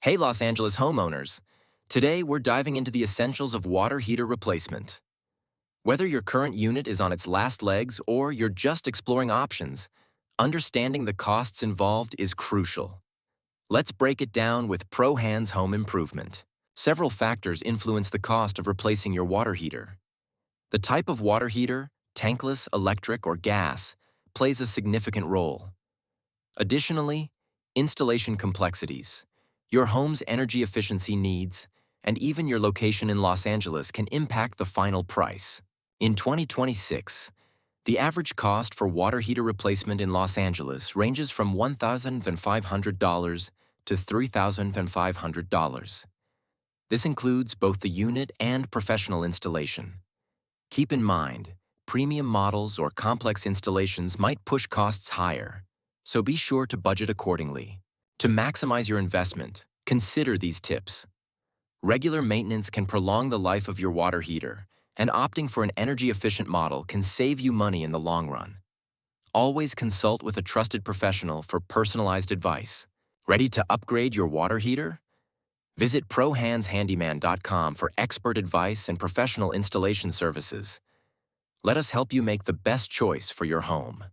Hey Los Angeles homeowners! Today we're diving into the essentials of water heater replacement. Whether your current unit is on its last legs or you're just exploring options, understanding the costs involved is crucial. Let's break it down with Pro Hands Home Improvement. Several factors influence the cost of replacing your water heater. The type of water heater, tankless, electric, or gas, plays a significant role. Additionally, installation complexities, your home's energy efficiency needs, and even your location in Los Angeles can impact the final price. In 2026, the average cost for water heater replacement in Los Angeles ranges from $1,500 to $3,500. This includes both the unit and professional installation. Keep in mind, premium models or complex installations might push costs higher, so be sure to budget accordingly. To maximize your investment, consider these tips. Regular maintenance can prolong the life of your water heater, and opting for an energy-efficient model can save you money in the long run. Always consult with a trusted professional for personalized advice. Ready to upgrade your water heater? Visit ProHandsHandyman.com for expert advice and professional installation services. Let us help you make the best choice for your home.